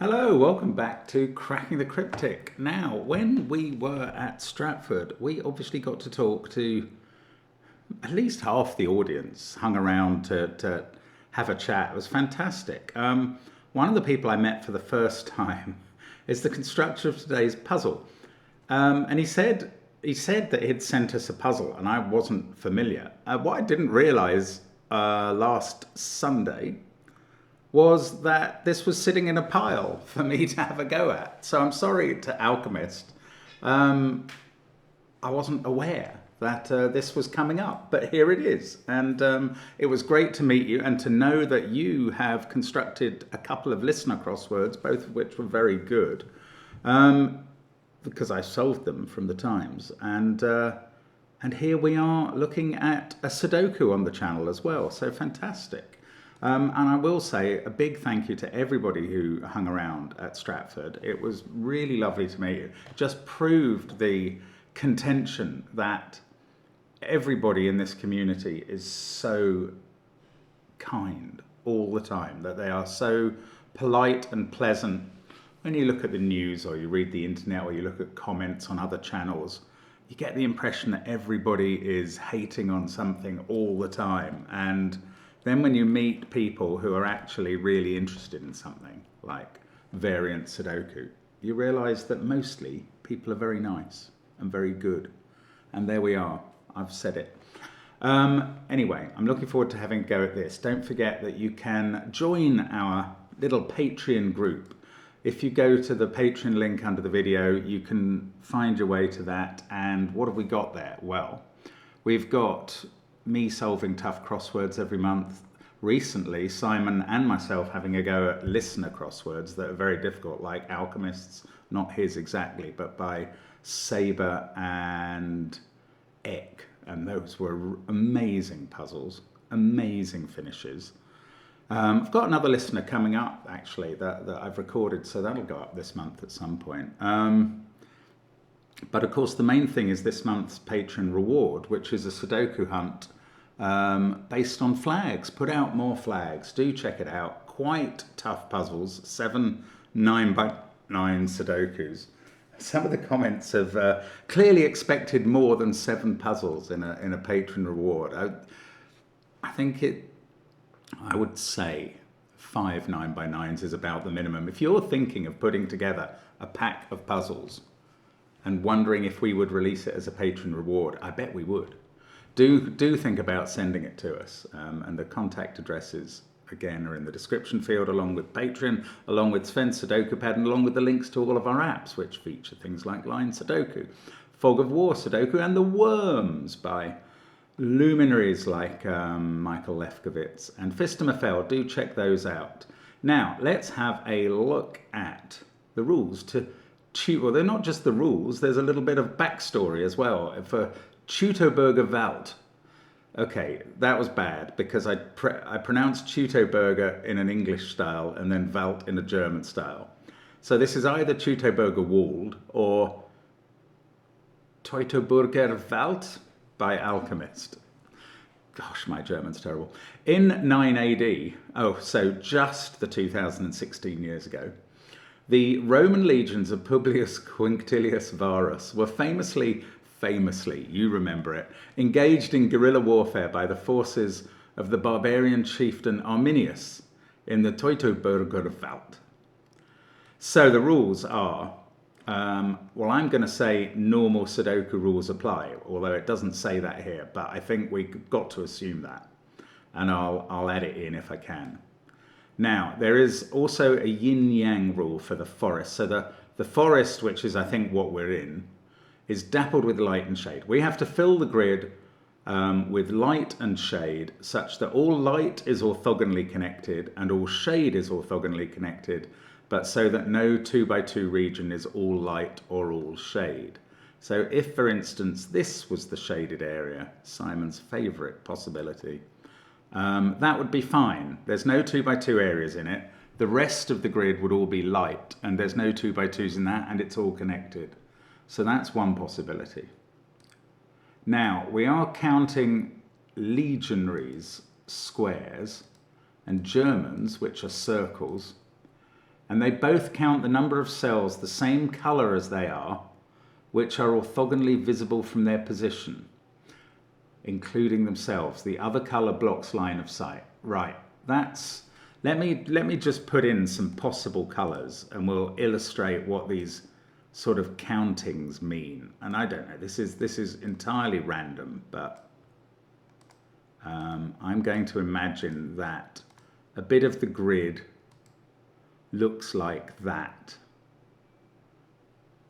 Hello, welcome back to Cracking the Cryptic. Now, when we were at Stratford, we obviously got to talk to at least half the audience, hung around to have a chat. It was fantastic. One of the people I met for the first time is the constructor of today's puzzle. And he said that he'd sent us a puzzle, and I wasn't familiar. What I didn't realize last Sunday was that this was sitting in a pile for me to have a go at. So I'm sorry to Alchemist. I wasn't aware that this was coming up, but here it is. And it was great to meet you and to know that you have constructed a couple of listener crosswords, both of which were very good, because I solved them from the Times. And here we are looking at a Sudoku on the channel as well. So fantastic. And I will say a big thank you to everybody who hung around at Stratford. It was really lovely to meet you. Just proved the contention that everybody in this community is so kind all the time, that they are so polite and pleasant. When you look at the news or you read the internet or you look at comments on other channels, you get the impression that everybody is hating on something all the time. And then when you meet people who are actually really interested in something, like variant Sudoku, you realize that mostly people are very nice and very good. And there we are. I've said it. Anyway, I'm looking forward to having a go at this. Don't forget that you can join our little Patreon group. If you go to the Patreon link under the video, you can find your way to that. And what have we got there? Well, we've got me solving tough crosswords every month. Recently, Simon and myself having a go at listener crosswords that are very difficult, like Alchemists, not his exactly, but by Saber and Eck. And those were amazing puzzles, amazing finishes. I've got another listener coming up, actually, that I've recorded, so that'll go up this month at some point. But of course, the main thing is this month's patron reward, which is a Sudoku hunt based on flags. Put out more flags. Do check it out. Quite tough puzzles. 7 9x9 Sudokus. Some of the comments have clearly expected more than 7 puzzles in a patron reward. I think I would say 5 9x9s is about the minimum. If you're thinking of putting together a pack of puzzles and wondering if we would release it as a patron reward, I bet we would. Do think about sending it to us. And the contact addresses, again, are in the description field, along with Patreon, along with SVEN'S SUDOKU PAD, and along with the links to all of our apps, which feature things like Line Sudoku, Fog of War Sudoku, and The Worms by luminaries like Michael Lefkowitz and Fistamafel. Do check those out. Now, let's have a look at the rules to well, they're not just the rules, there's a little bit of backstory as well for Teutoburger Wald. Okay, that was bad because I pronounced Teutoburger in an English style and then Wald in a German style. So this is either Teutoburger Wald or Teutoburger Wald by Alchemist. Gosh, my German's terrible. In 9 AD, so just the 2016 years ago, the Roman legions of Publius Quinctilius Varus were famously, you remember it, engaged in guerrilla warfare by the forces of the barbarian chieftain Arminius in the Teutoburger Wald. So the rules are, well, I'm going to say normal Sudoku rules apply, although it doesn't say that here, but I think we've got to assume that, and I'll add it in if I can. Now, there is also a yin-yang rule for the forest. So the forest, which is I think what we're in, is dappled with light and shade. We have to fill the grid with light and shade such that all light is orthogonally connected and all shade is orthogonally connected, but so that no 2x2 region is all light or all shade. So if, for instance, this was the shaded area, Simon's favourite possibility, that would be fine. There's no 2x2 areas in it. The rest of the grid would all be light, and there's no 2x2s in that, and it's all connected. So that's one possibility. Now, we are counting legionaries, squares, and Germans, which are circles. and they both count the number of cells the same color as they are, which are orthogonally visible from their position, including themselves. The other color blocks line of sight. Right, that's, let me just put in some possible colors and we'll illustrate what these sort of countings mean. And I don't know, this is entirely random, but I'm going to imagine that a bit of the grid looks like that.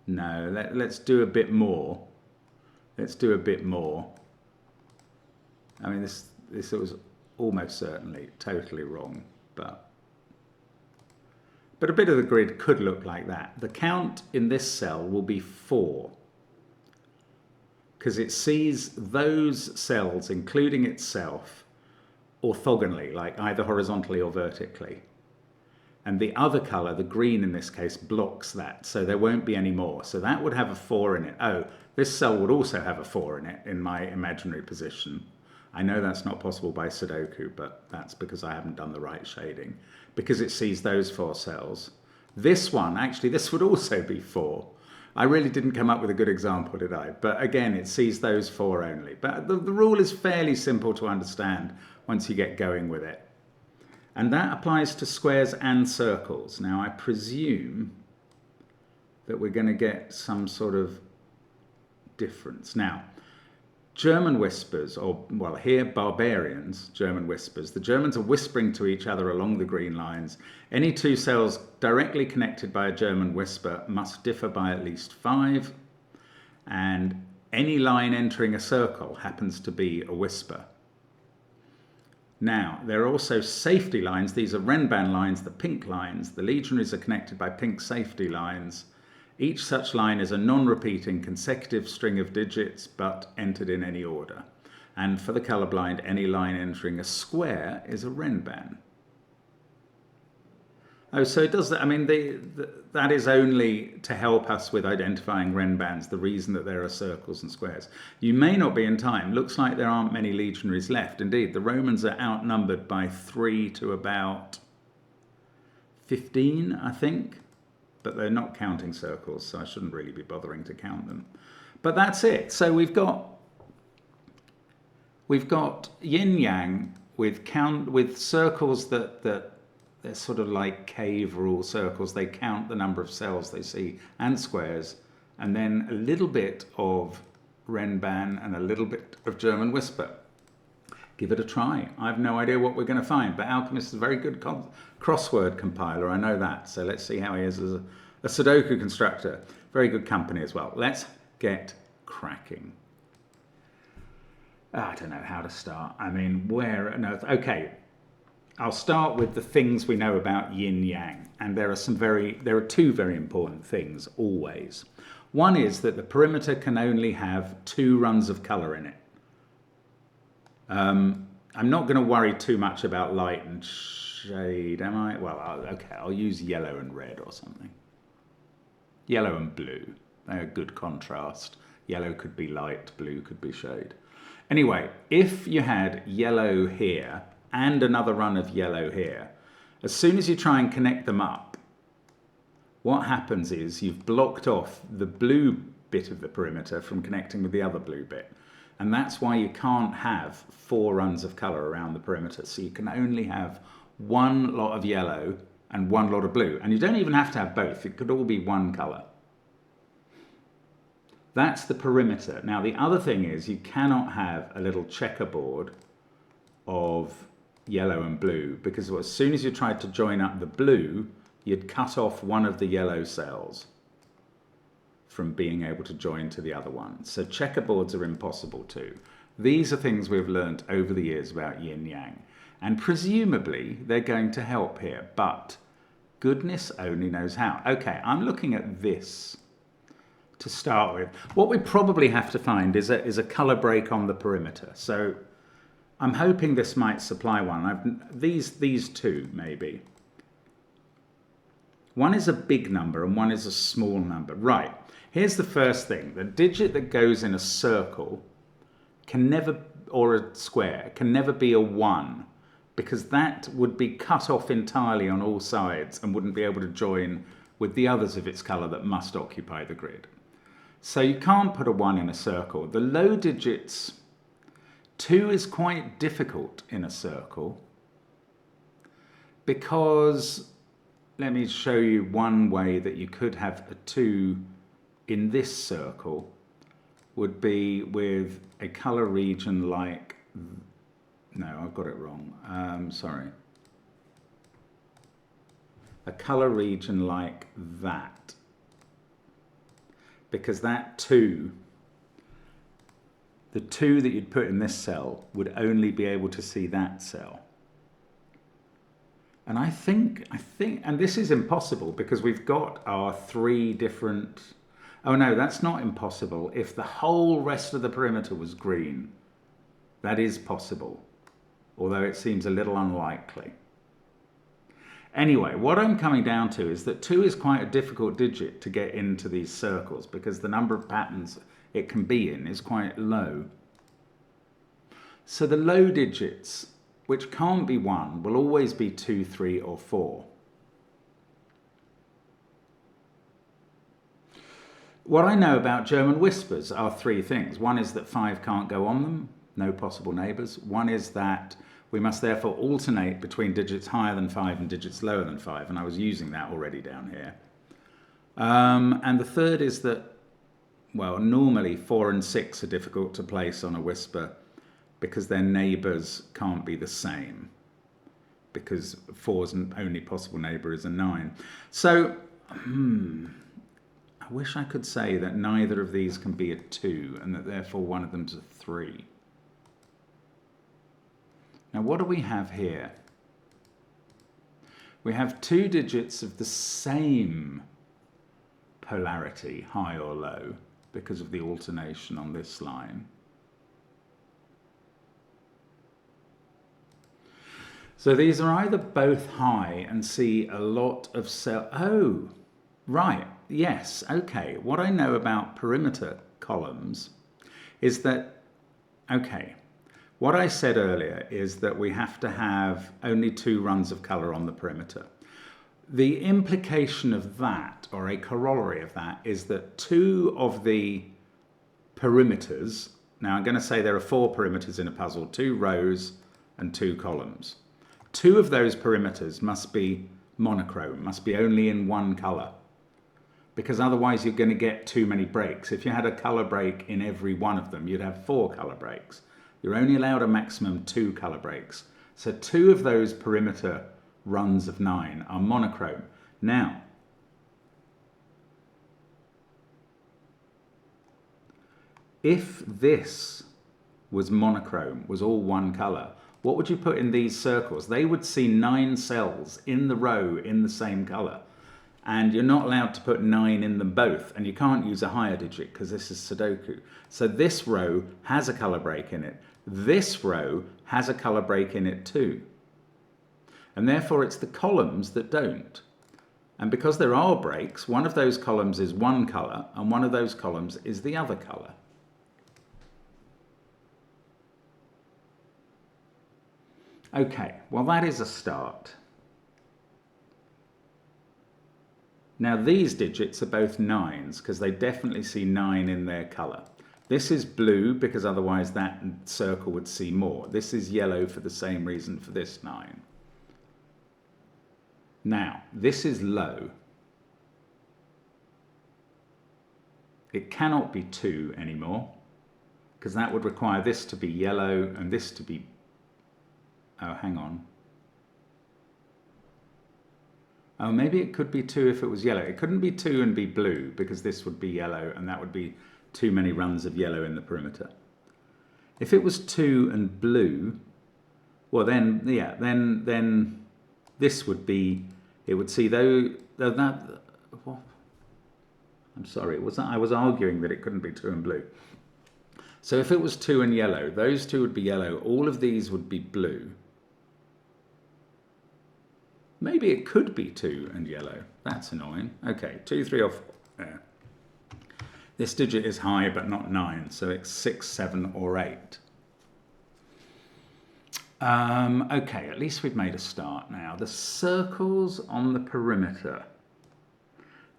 No, let's do a bit more. Let's do a bit more. I mean, this was almost certainly totally wrong, but a bit of the grid could look like that. The count in this cell will be 4, because it sees those cells, including itself, orthogonally, like either horizontally or vertically. And the other color, the green in this case, blocks that, so there won't be any more. So that would have a 4 in it. Oh, this cell would also have a 4 in it in my imaginary position. I know that's not possible by Sudoku, but that's because I haven't done the right shading, because it sees those 4 cells. This one, actually, this would also be 4. I really didn't come up with a good example, did I? But again, it sees those 4 only. But the rule is fairly simple to understand once you get going with it. And that applies to squares and circles. Now, I presume that we're going to get some sort of difference. Now, German whispers, or, well, here, barbarians, German whispers. The Germans are whispering to each other along the green lines. Any 2 cells directly connected by a German whisper must differ by at least 5. And any line entering a circle happens to be a whisper. Now, there are also safety lines. These are Renban lines, the pink lines. The legionaries are connected by pink safety lines. Each such line is a non-repeating consecutive string of digits, but entered in any order. And for the colorblind, any line entering a square is a Renban. Oh, so it does that. I mean, that is only to help us with identifying Renbans, the reason that there are circles and squares. You may not be in time. Looks like there aren't many legionaries left. Indeed, the Romans are outnumbered by 3 to about 15, I think. But they're not counting circles, so I shouldn't really be bothering to count them. But that's it. So we've got yin-yang with circles that they're sort of like cave rule circles. They count the number of cells they see, and squares, and then a little bit of Renban and a little bit of German whisper. Give it a try. I have no idea what we're going to find, but Alchemist is a very good crossword compiler. I know that. So let's see how he is as a Sudoku constructor. Very good company as well. Let's get cracking. I don't know how to start. I mean, where on earth? Okay. I'll start with the things we know about yin-yang, and there are 2 very important things always. One is that the perimeter can only have 2 runs of color in it. I'm not going to worry too much about light and shade, am I? Well, okay, I'll use yellow and red or something. Yellow and blue, they're a good contrast. Yellow could be light, blue could be shade. Anyway, if you had yellow here and another run of yellow here, as soon as you try and connect them up, what happens is you've blocked off the blue bit of the perimeter from connecting with the other blue bit. And that's why you can't have 4 runs of color around the perimeter. So you can only have 1 lot of yellow and 1 lot of blue. And you don't even have to have both. It could all be 1 color. That's the perimeter. Now, the other thing is you cannot have a little checkerboard of yellow and blue, because as soon as you tried to join up the blue, you'd cut off one of the yellow cells from being able to join to the other one. So checkerboards are impossible too. These are things we've learnt over the years about yin-yang, and presumably they're going to help here, but goodness only knows how. Okay, I'm looking at this to start with. What we probably have to find is a color break on the perimeter. So I'm hoping this might supply one. These 2 maybe. One is a big number and one is a small number. Right. Here's the first thing. The digit that goes in a circle can never, or a square, can never be a 1, because that would be cut off entirely on all sides and wouldn't be able to join with the others of its colour that must occupy the grid. So you can't put a 1 in a circle. The low digits, 2 is quite difficult in a circle because, let me show you one way that you could have a 2 in this circle, would be with a colour region like, no, I've got it wrong, sorry. A colour region like that, because that 2, the 2 that you'd put in this cell would only be able to see that cell. And I think, and this is impossible because we've got our 3 different, oh no, that's not impossible. If the whole rest of the perimeter was green, that is possible, although it seems a little unlikely. Anyway, what I'm coming down to is that 2 is quite a difficult digit to get into these circles because the number of patterns it can be in is quite low. So the low digits, which can't be 1, will always be 2, 3, or 4. What I know about German whispers are 3 things. One is that 5 can't go on them, no possible neighbours. One is that we must therefore alternate between digits higher than 5 and digits lower than 5, and I was using that already down here. And the third is that, well, normally 4 and 6 are difficult to place on a whisper because their neighbours can't be the same, because 4's only possible neighbour is a 9. So, I wish I could say that neither of these can be a 2 and that therefore one of them's a 3. Now what do we have here? We have 2 digits of the same polarity, high or low, because of the alternation on this line. So these are either both high and see a lot of cell. Oh, right, yes, okay. What I know about perimeter columns is that, okay, what I said earlier is that we have to have only 2 runs of colour on the perimeter. The implication of that, or a corollary of that, is that 2 of the perimeters, now I'm going to say there are 4 perimeters in a puzzle, 2 rows and 2 columns. 2 of those perimeters must be monochrome, must be only in 1 colour, because otherwise you're going to get too many breaks. If you had a colour break in every one of them, you'd have 4 colour breaks. You're only allowed a maximum 2 colour breaks. So 2 of those perimeter runs of 9 are monochrome. Now, if this was monochrome, was all 1 colour, what would you put in these circles? They would see 9 cells in the row in the same colour. And you're not allowed to put 9 in them both, and you can't use a higher digit because this is Sudoku. So this row has a colour break in it. This row has a colour break in it too. And therefore it's the columns that don't. And because there are breaks, one of those columns is 1 colour and one of those columns is the other colour. Okay, well that is a start. Now these digits are both 9s because they definitely see 9 in their colour. This is blue because otherwise that circle would see more. This is yellow for the same reason for this 9. Now, this is low. It cannot be 2 anymore because that would require this to be yellow and this to be, oh, hang on. Oh, maybe it could be 2 if it was yellow. It couldn't be 2 and be blue because this would be yellow and that would be too many runs of yellow in the perimeter. If it was 2 and blue, well then, yeah, then this would be, it would see though that, what? I'm sorry, I was arguing that it couldn't be 2 and blue. So if it was 2 and yellow, those 2 would be yellow, all of these would be blue. Maybe it could be 2 and yellow. That's annoying. Okay, 2, 3, or 4. There. This digit is high but not 9, so it's 6, 7, or 8. Okay, at least we've made a start now. The circles on the perimeter,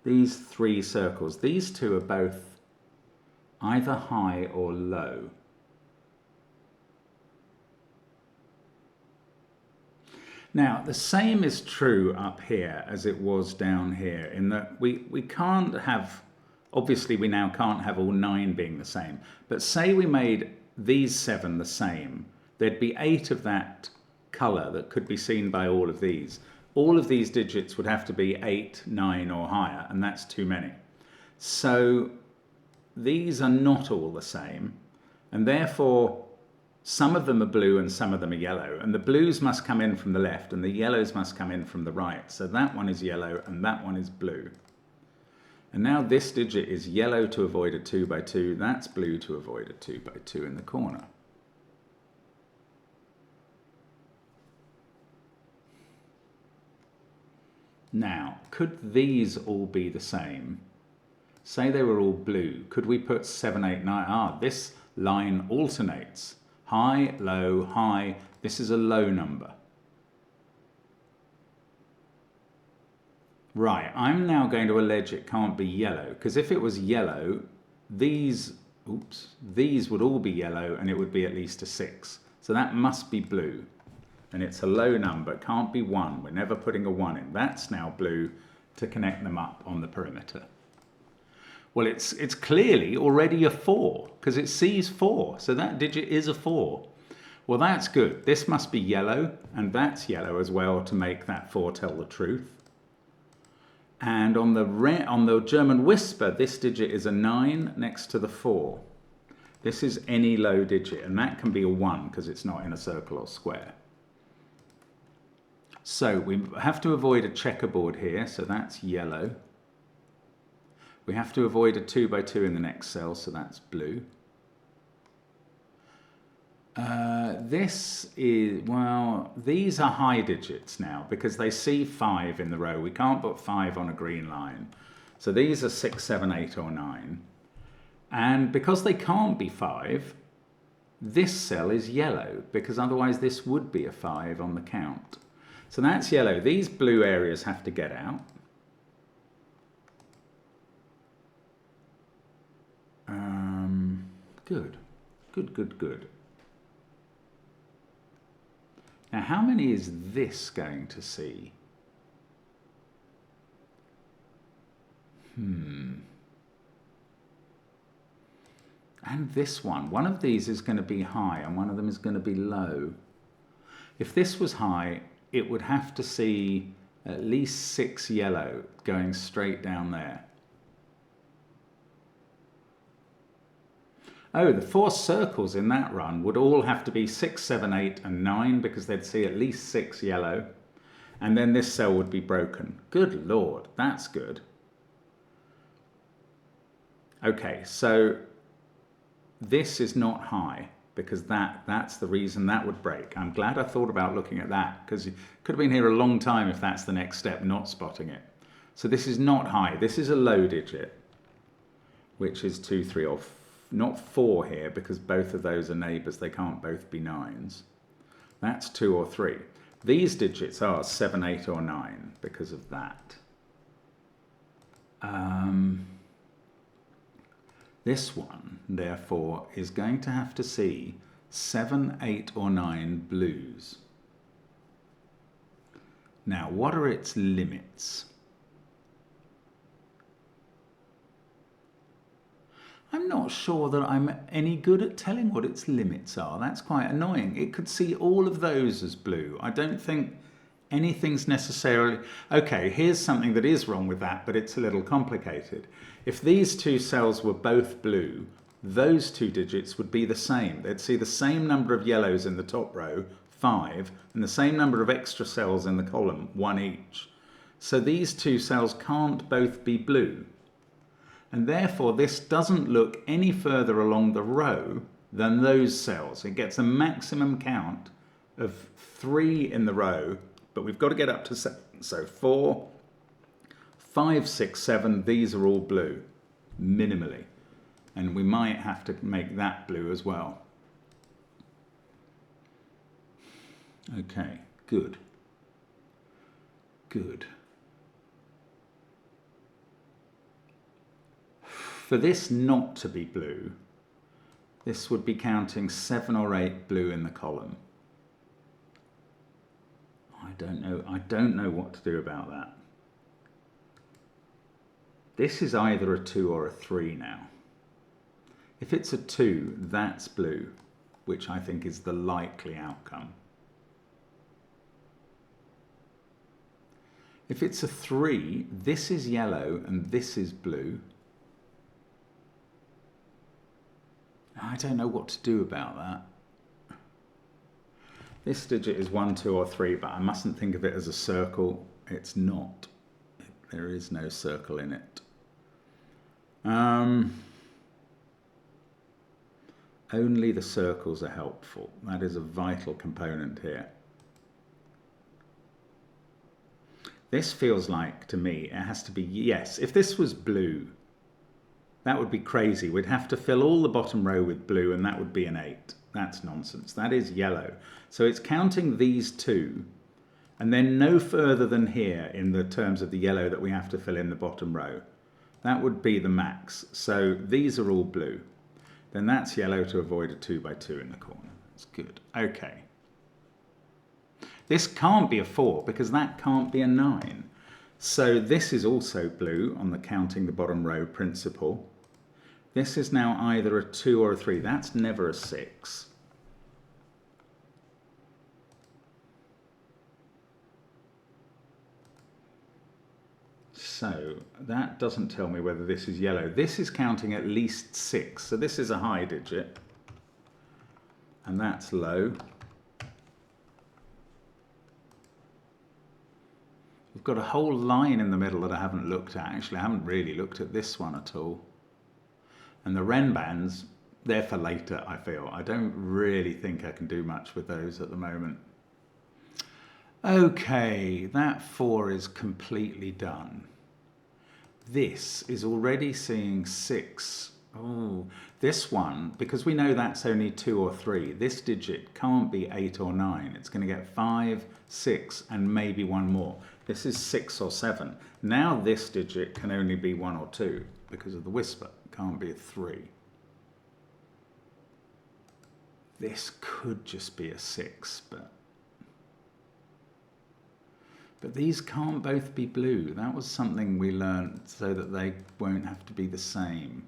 these three circles, these two are both either high or low. Now, the same is true up here as it was down here, in that we can't have, obviously we now can't have all 9 being the same, but say we made these 7 the same, there'd be 8 of that colour that could be seen by all of these. All of these digits would have to be 8, 9 or higher, and that's too many. So these are not all the same, and therefore some of them are blue and some of them are yellow, and the blues must come in from the left and the yellows must come in from the right. So that one is yellow and that one is blue. And now this digit is yellow to avoid a 2 by 2, that's blue to avoid a 2 by 2 in the corner. Now, could these all be the same? Say they were all blue. Could we put 7, 8, 9? This line alternates. High, low, high. This is a low number. Right, I'm now going to allege it can't be yellow, because if it was yellow, these would all be yellow and it would be at least a 6. So that must be blue. And it's a low number, it can't be 1. We're never putting a 1 in. That's now blue to connect them up on the perimeter. Well, it's clearly already a 4, because it sees 4, so that digit is a 4. Well, that's good. This must be yellow, and that's yellow as well to make that 4 tell the truth. And on the German whisper, this digit is a 9 next to the 4. This is any low digit, and that can be a 1 because it's not in a circle or square. So we have to avoid a checkerboard here, so that's yellow. We have to avoid a 2 by 2 in the next cell, so that's blue. This is, well, these are high digits now because they see 5 in the row. We can't put 5 on a green line. So these are 6, 7, 8 or 9. And because they can't be 5, this cell is yellow because otherwise this would be a 5 on the count. So that's yellow. These blue areas have to get out. Good, good, good, good. Now, how many is this going to see? And this one of these is going to be high and one of them is going to be low. If this was high, it would have to see at least 6 yellow going straight down there. Oh, the 4 circles in that run would all have to be 6, 7, 8 and 9 because they'd see at least 6 yellow. And then this cell would be broken. Good Lord, that's good. Okay, so this is not high because that's the reason that would break. I'm glad I thought about looking at that because you could have been here a long time if that's the next step, not spotting it. So this is not high. This is a low digit, which is 2, 3 or 4. Not 4 here because both of those are neighbours. They can't both be 9s. That's 2 or 3. These digits are 7, 8 or 9 because of that. This one, therefore, is going to have to see 7, 8 or 9 blues. Now, what are its limits? I'm not sure that I'm any good at telling what its limits are. That's quite annoying. It could see all of those as blue. I don't think anything's necessarily... Okay, here's something that is wrong with that, but it's a little complicated. If these 2 cells were both blue, those 2 digits would be the same. They'd see the same number of yellows in the top row, 5, and the same number of extra cells in the column, 1 each. So these 2 cells can't both be blue. And therefore this doesn't look any further along the row than those cells. It gets a maximum count of 3 in the row, but we've got to get up to 7. So 4, 5, 6, 7, these are all blue, minimally. And we might have to make that blue as well. Okay, good. Good. For this not to be blue, this would be counting 7 or 8 blue in the column. I don't know what to do about that. This is either a 2 or a 3 now. If it's a 2, that's blue, which I think is the likely outcome. If it's a 3, this is yellow and this is blue. I don't know what to do about that. This digit is 1, 2 or 3, but I mustn't think of it as a circle. It's not. There is no circle in it. Only the circles are helpful. That is a vital component here. This feels like, to me, it has to be yes. If this was blue, that would be crazy. We'd have to fill all the bottom row with blue, and that would be an 8. That's nonsense. That is yellow. So it's counting these 2, and then no further than here in the terms of the yellow that we have to fill in the bottom row. That would be the max. So these are all blue. Then that's yellow to avoid a 2 by 2 in the corner. That's good. Okay. This can't be a 4 because that can't be a 9. So this is also blue on the counting the bottom row principle. This is now either a 2 or a 3. That's never a 6. So that doesn't tell me whether this is yellow. This is counting at least 6. So this is a high digit. And that's low. We've got a whole line in the middle that I haven't looked at. Actually, I haven't really looked at this one at all. And the Ren bands, they're for later, I feel. I don't really think I can do much with those at the moment. Okay, that 4 is completely done. This is already seeing 6. Oh, this one, because we know that's only 2 or 3, this digit can't be 8 or 9. It's going to get 5, 6, and maybe one more. This is 6 or 7. Now this digit can only be 1 or 2 because of the whisper. It can't be a 3. This could just be a 6, but these can't both be blue. That was something we learned so that they won't have to be the same.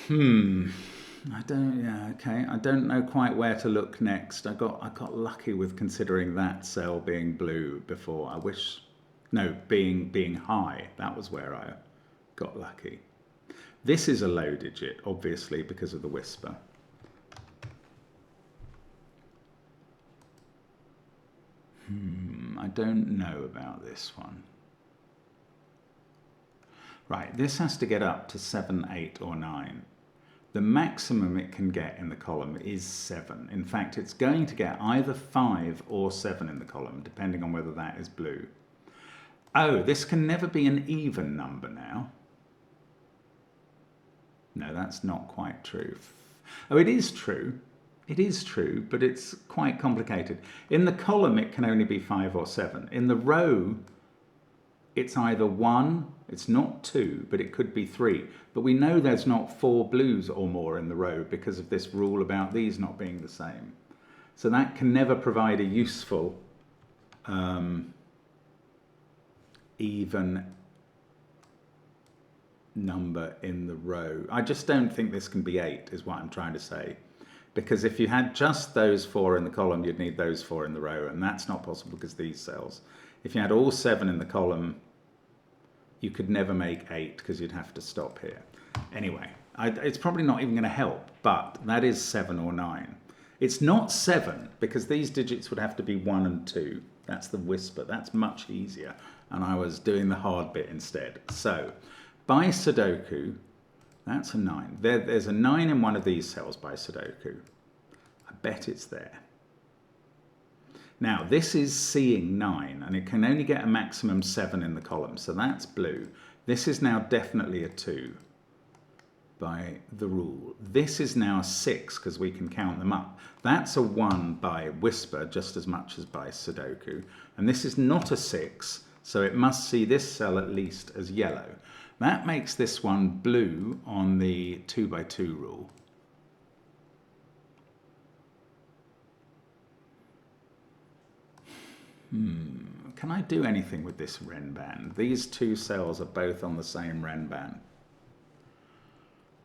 I don't know quite where to look next. I got lucky with considering that cell being blue before. Being high. That was where I got lucky. This is a low digit, obviously, because of the whisper. I don't know about this one. Right, this has to get up to 7, 8 or 9. The maximum it can get in the column is 7. In fact, it's going to get either 5 or 7 in the column, depending on whether that is blue. Oh, this can never be an even number now. No, that's not quite true. Oh, it is true. It is true, but it's quite complicated. In the column, it can only be 5 or 7. In the row, it's either 1, it's not 2, but it could be 3. But we know there's not 4 blues or more in the row because of this rule about these not being the same. So that can never provide a useful even number in the row. I just don't think this can be 8, is what I'm trying to say. Because if you had just those 4 in the column, you'd need those 4 in the row, and that's not possible because these cells. If you had all 7 in the column, you could never make 8 because you'd have to stop here. Anyway, it's probably not even going to help, but that is 7 or 9. It's not 7 because these digits would have to be 1 and 2. That's the whisper. That's much easier, and I was doing the hard bit instead. So, by Sudoku, that's a 9. There's a 9 in one of these cells by Sudoku. I bet it's there. Now, this is seeing 9, and it can only get a maximum 7 in the column, so that's blue. This is now definitely a 2. by the rule. This is now a 6 because we can count them up. That's a 1 by Whisper just as much as by Sudoku. And this is not a 6, so it must see this cell at least as yellow. That makes this one blue on the 2 by 2 rule. Can I do anything with this Renban? These two cells are both on the same Renban.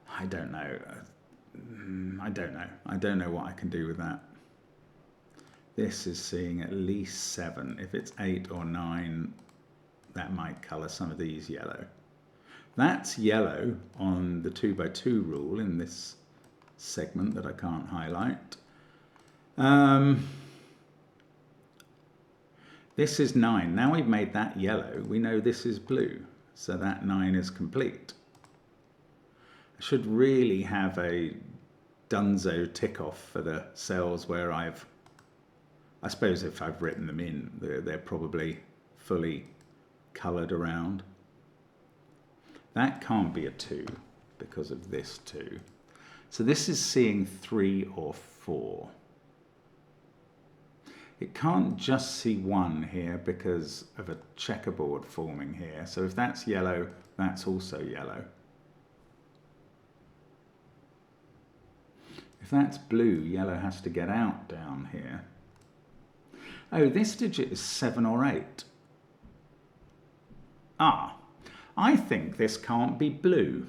I don't know. I don't know what I can do with that. This is seeing at least 7. If it's 8 or 9, that might colour some of these yellow. That's yellow on the 2 by 2 rule in this segment that I can't highlight. This is 9. Now we've made that yellow, we know this is blue. So that 9 is complete. I should really have a dunzo tick off for the cells where I suppose if I've written them in, they're probably fully coloured around. That can't be a 2 because of this 2. So this is seeing 3 or 4. It can't just see 1 here because of a checkerboard forming here. So if that's yellow, that's also yellow. If that's blue, yellow has to get out down here. Oh, this digit is 7 or 8. Ah, I think this can't be blue.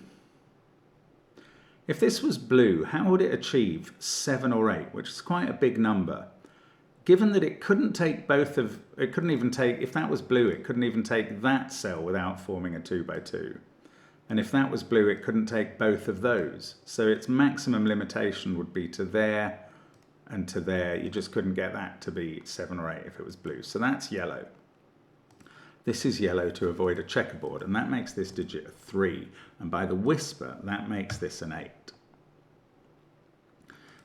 If this was blue, how would it achieve 7 or 8, which is quite a big number? Given that it couldn't take both of, it couldn't even take, if that was blue, it couldn't even take that cell without forming a 2 by 2. And if that was blue, it couldn't take both of those. So its maximum limitation would be to there and to there. You just couldn't get that to be 7 or 8 if it was blue. So that's yellow. This is yellow to avoid a checkerboard, and that makes this digit a 3. And by the Whisper, that makes this an 8.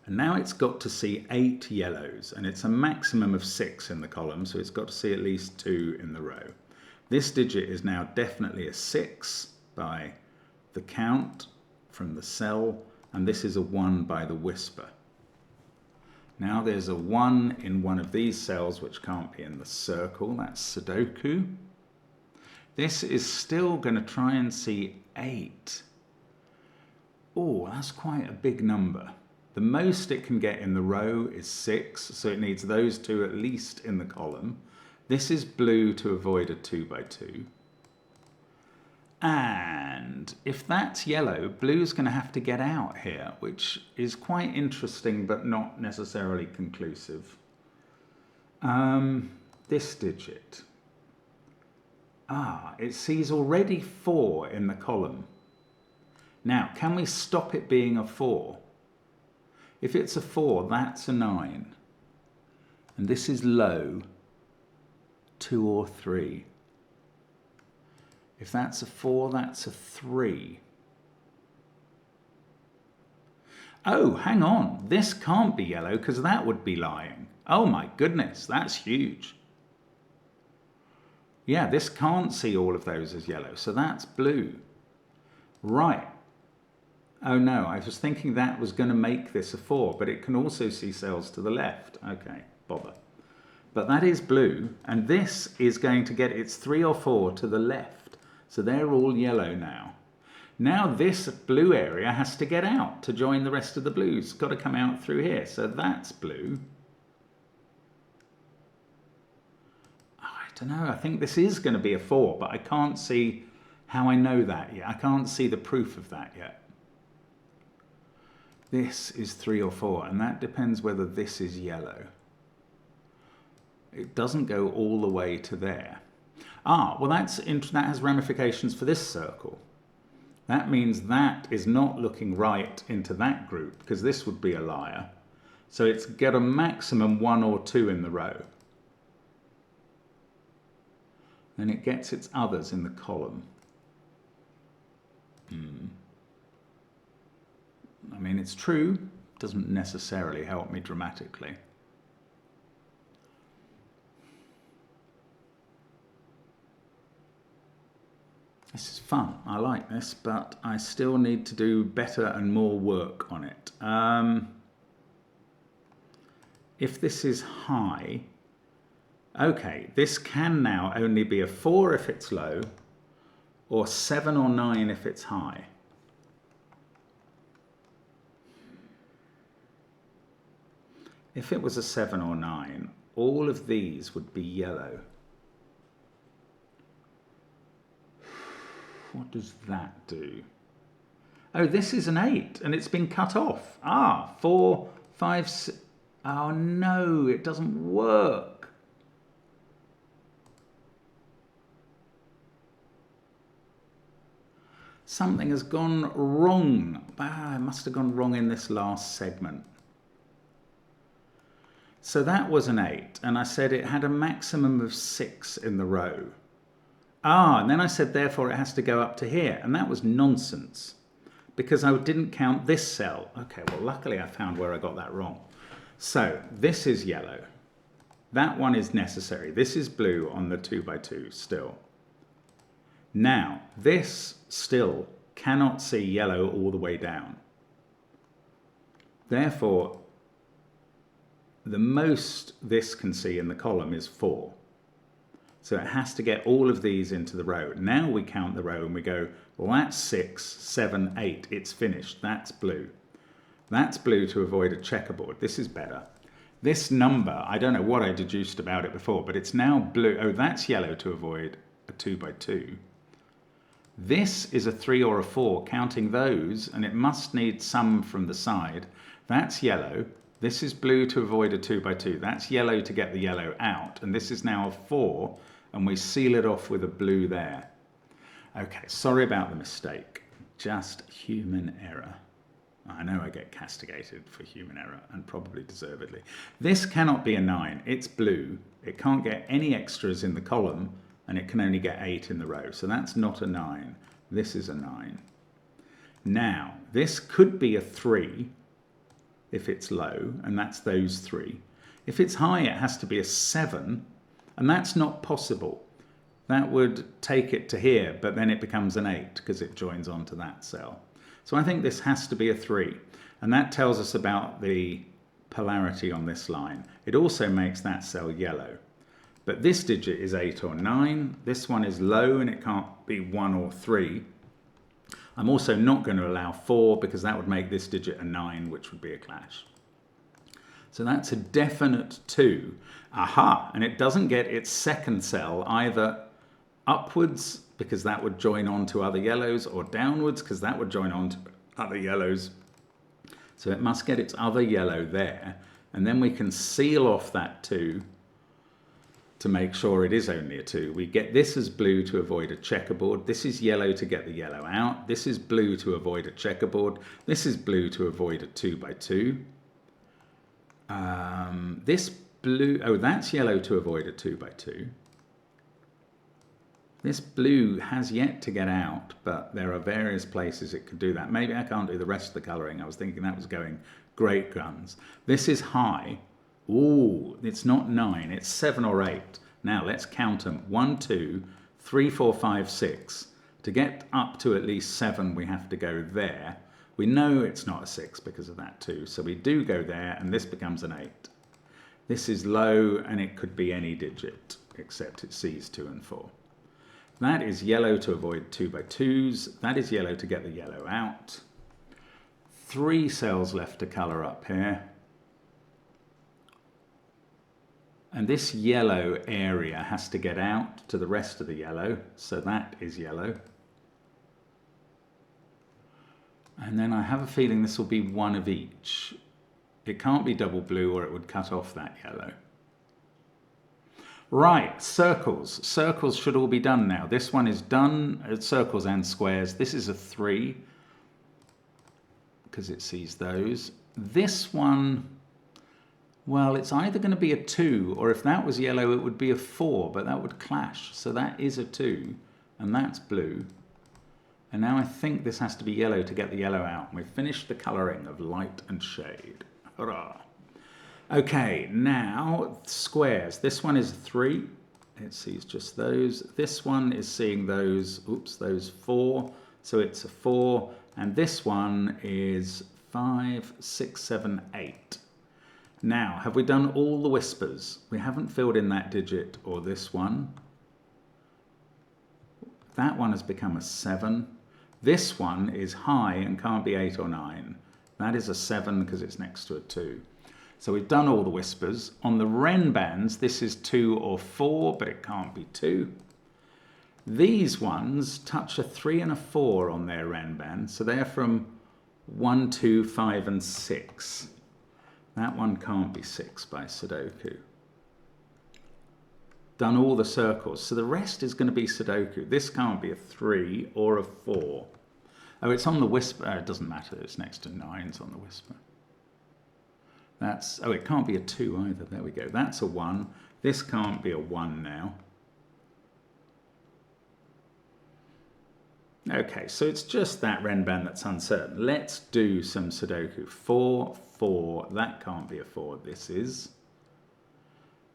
And now it's got to see 8 yellows, and it's a maximum of 6 in the column, so it's got to see at least 2 in the row. This digit is now definitely a 6 by the count from the cell, and this is a 1 by the Whisper. Now there's a 1 in one of these cells which can't be in the circle, that's Sudoku. This is still going to try and see 8. Oh, that's quite a big number. The most it can get in the row is 6, so it needs those 2 at least in the column. This is blue to avoid a 2 by 2. And if that's yellow, blue's going to have to get out here, which is quite interesting but not necessarily conclusive. This digit. Ah, it sees already 4 in the column. Now, can we stop it being a 4? If it's a 4, that's a 9. And this is low, 2 or 3. If that's a 4, that's a 3. Oh, hang on. This can't be yellow because that would be lying. Oh my goodness, that's huge. Yeah, this can't see all of those as yellow, so that's blue. Right. Oh no, I was thinking that was going to make this a 4, but it can also see cells to the left. Okay, bother. But that is blue, and this is going to get its 3 or 4 to the left. So they're all yellow now. Now this blue area has to get out to join the rest of the blues. It's got to come out through here, so that's blue. I don't know, I think this is going to be a 4, but I can't see how I know that yet. I can't see the proof of that yet. This is 3 or 4, and that depends whether this is yellow. It doesn't go all the way to there. Ah, well that has ramifications for this circle. That means that is not looking right into that group, because this would be a liar. So it's got a maximum 1 or 2 in the row. Then it gets its others in the column. I mean, it's true, doesn't necessarily help me dramatically. This is fun. I like this, but I still need to do better and more work on it. If this is high, okay, this can now only be a 4 if it's low, or 7 or 9 if it's high. If it was a 7 or 9, all of these would be yellow. What does that do? Oh, this is an 8 and it's been cut off. 4, 5, 6. Oh no, it doesn't work. Something has gone wrong. It must have gone wrong in this last segment. So that was an 8, and I said it had a maximum of 6 in the row. And then I said, therefore, it has to go up to here, and that was nonsense, because I didn't count this cell. Okay, well, luckily I found where I got that wrong. So this is yellow. That one is necessary. This is blue on the 2x2 still. Now, this still cannot see yellow all the way down. Therefore, the most this can see in the column is 4. So it has to get all of these into the row. Now we count the row and we go, well, that's 6, 7, 8. It's finished. That's blue. That's blue to avoid a checkerboard. This is better. This number, I don't know what I deduced about it before, but it's now blue. Oh, that's yellow to avoid a 2x2. This is a 3 or a 4, counting those, and it must need some from the side. That's yellow. This is blue to avoid a 2x2. That's yellow to get the yellow out. And this is now a 4, and we seal it off with a blue there. Okay, sorry about the mistake. Just human error. I know I get castigated for human error, and probably deservedly. This cannot be a 9. It's blue. It can't get any extras in the column, and it can only get 8 in the row. So that's not a 9. This is a 9. Now, this could be a 3, if it's low, and that's those 3. If it's high, it has to be a 7, and that's not possible. That would take it to here, but then it becomes an 8 because it joins onto that cell. So I think this has to be a 3, and that tells us about the polarity on this line. It also makes that cell yellow. But this digit is 8 or 9. This one is low, and it can't be 1 or 3. I'm also not going to allow 4 because that would make this digit a 9, which would be a clash. So that's a definite 2. Aha! And it doesn't get its second cell either upwards, because that would join on to other yellows, or downwards, because that would join on to other yellows. So it must get its other yellow there, and then we can seal off that 2 to make sure it is only a 2. We get this as blue to avoid a checkerboard. This is yellow to get the yellow out. This is blue to avoid a checkerboard. This is blue to avoid a 2x2. This blue, oh, that's yellow to avoid a 2x2. This blue has yet to get out, but there are various places it could do that. Maybe I can't do the rest of the colouring. I was thinking that was going great guns. This is high. Ooh, it's not 9, it's 7 or 8. Now let's count them. 1, 2, 3, 4, 5, 6. To get up to at least 7, we have to go there. We know it's not a 6 because of that 2, so we do go there, and this becomes an 8. This is low, and it could be any digit, except it sees 2 and 4. That is yellow to avoid 2x2s. That is yellow to get the yellow out. 3 cells left to colour up here. And this yellow area has to get out to the rest of the yellow, so that is yellow. And then I have a feeling this will be one of each. It can't be double blue, or it would cut off that yellow. Right, circles. Circles should all be done now. This one is done, circles and squares. This is a 3, because it sees those. This one, well, it's either going to be a 2, or if that was yellow, it would be a 4, but that would clash. So that is a 2, and that's blue. And now I think this has to be yellow to get the yellow out. We've finished the colouring of light and shade. Hurrah! Okay, now squares. This one is a 3. It sees just those. This one is seeing those, those 4. So it's a 4. And this one is 5, 6, 7, 8. Now, have we done all the whispers? We haven't filled in that digit or this one. That one has become a 7. This one is high and can't be 8 or 9. That is a 7 because it's next to a 2. So we've done all the whispers. On the Ren bands, this is 2 or 4, but it can't be 2. These ones touch a 3 and a 4 on their Ren band, so they're from 1, 2, 5, and 6. That one can't be 6 by Sudoku. Done all the circles, so the rest is going to be Sudoku. This can't be a 3 or a 4. Oh, it's on the whisper. It doesn't matter. It's next to 9's on the whisper. That's, oh, it can't be a 2 either. There we go. That's a 1. This can't be a 1 now. Okay, so it's just that Ren band that's uncertain. Let's do some Sudoku. 4, 4. That can't be a 4. This is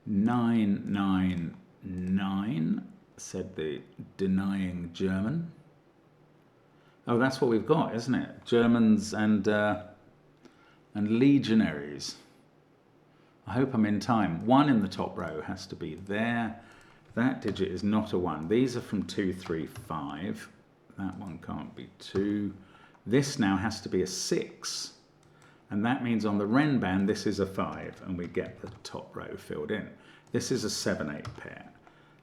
9, 9, 9, said the denying German. Oh, that's what we've got, isn't it? Germans and legionaries. I hope I'm in time. 1 in the top row has to be there. That digit is not a 1. These are from 2, 3, 5. That one can't be 2. This now has to be a 6. And that means on the Ren band, this is a 5. And we get the top row filled in. This is a 7, 8 pair.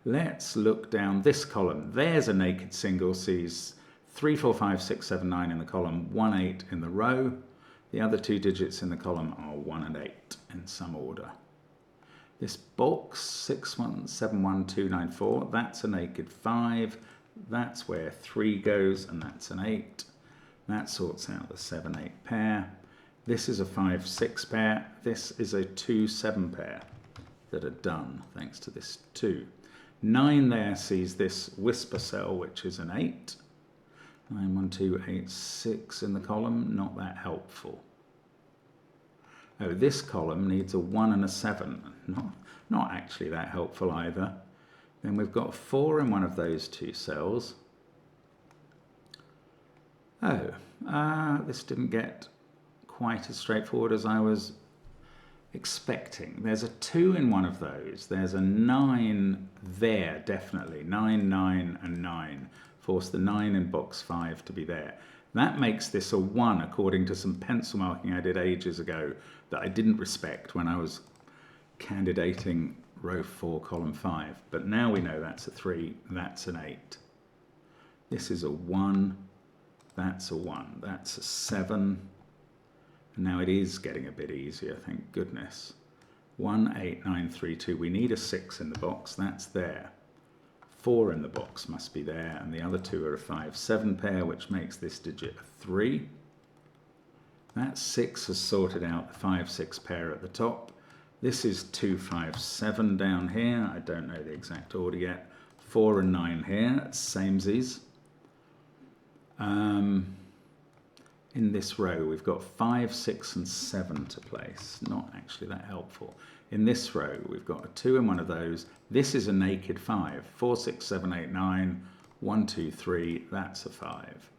Let's look down this column. There's a naked single, sees 3, 4, 5, 6, 7, 9 in the column, 1, 8 in the row. The other 2 digits in the column are 1 and 8 in some order. This box, 6, 1, 7, 1, 2, 9, 4, that's a naked 5. That's where 3 goes, and that's an 8. That sorts out the 7, 8 pair. This is a 5, 6 pair. This is a 2, 7 pair that are done thanks to this 2. 9 there sees this whisper cell, which is an 8. 9, 1, 2, 8, 6 in the column, not that helpful. Oh, this column needs a 1 and a 7. Not actually that helpful either. Then we've got 4 in one of those 2 cells. Oh, this didn't get quite as straightforward as I was expecting. There's a 2 in one of those. There's a 9 there, definitely. 9, 9, and 9. Force the 9 in box 5 to be there. That makes this a 1 according to some pencil marking I did ages ago that I didn't respect when I was candidating row 4, column 5. But now we know that's a 3, that's an 8. This is a 1, that's a 1, that's a 7. And now it is getting a bit easier, thank goodness. 1, 8, 9, 3, 2. We need a 6 in the box, that's there. 4 in the box must be there, and the other 2 are a 5, 7 pair, which makes this digit a 3. That 6 has sorted out the 5, 6 pair at the top. This is 2, 5, 7 down here. I don't know the exact order yet. 4 and 9 here, samesies. In this row, we've got 5, 6, and 7 to place. Not actually that helpful. In this row, we've got a 2 in one of those. This is a naked 5. 4, 6, 7, 8, 9. 1, 2, 3. That's a 5.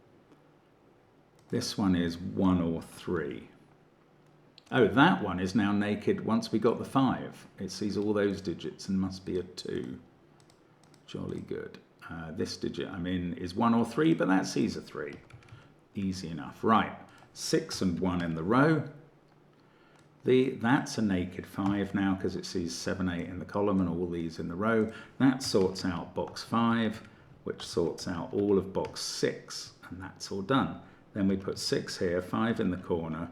This one is 1 or 3. Oh, that one is now naked once we got the 5. It sees all those digits and must be a 2. Jolly good. This digit I'm in is 1 or 3, but that sees a 3. Easy enough. Right, 6 and 1 in the row. That's a naked 5 now because it sees 7, 8 in the column and all these in the row. That sorts out box 5, which sorts out all of box 6, and that's all done. Then we put 6 here, 5 in the corner,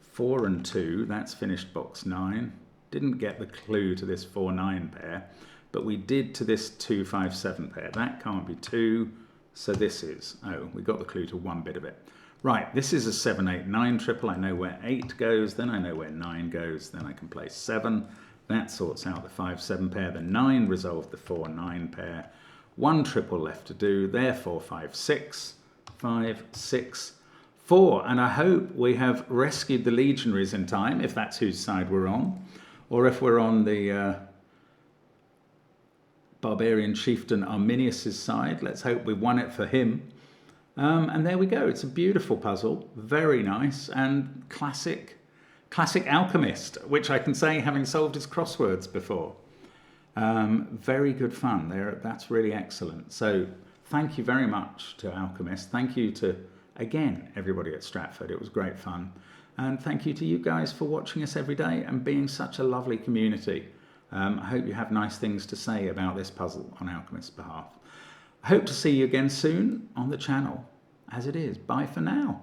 4 and 2, that's finished box 9. Didn't get the clue to this 4, 9 pair, but we did to this 2, 5, 7 pair. That can't be 2, so this is. Oh, we got the clue to one bit of it. Right, this is a 7, 8, 9 triple. I know where 8 goes, then I know where 9 goes, then I can play 7. That sorts out the 5, 7 pair. The 9 resolved the 4, 9 pair. 1 triple left to do, therefore 5, 6, 5, 6, 4. And I hope we have rescued the legionaries in time, if that's whose side we're on, or if we're on the barbarian chieftain Arminius's side. Let's hope we won it for him. And there we go. It's a beautiful puzzle, very nice, and classic alchemist, which I can say having solved his crosswords before. Very good fun there. That's really excellent. So thank you very much to Alchemist. Thank you to, again, everybody at Stratford. It was great fun. And thank you to you guys for watching us every day and being such a lovely community. I hope you have nice things to say about this puzzle on Alchemist's behalf. I hope to see you again soon on the channel. As it is, bye for now.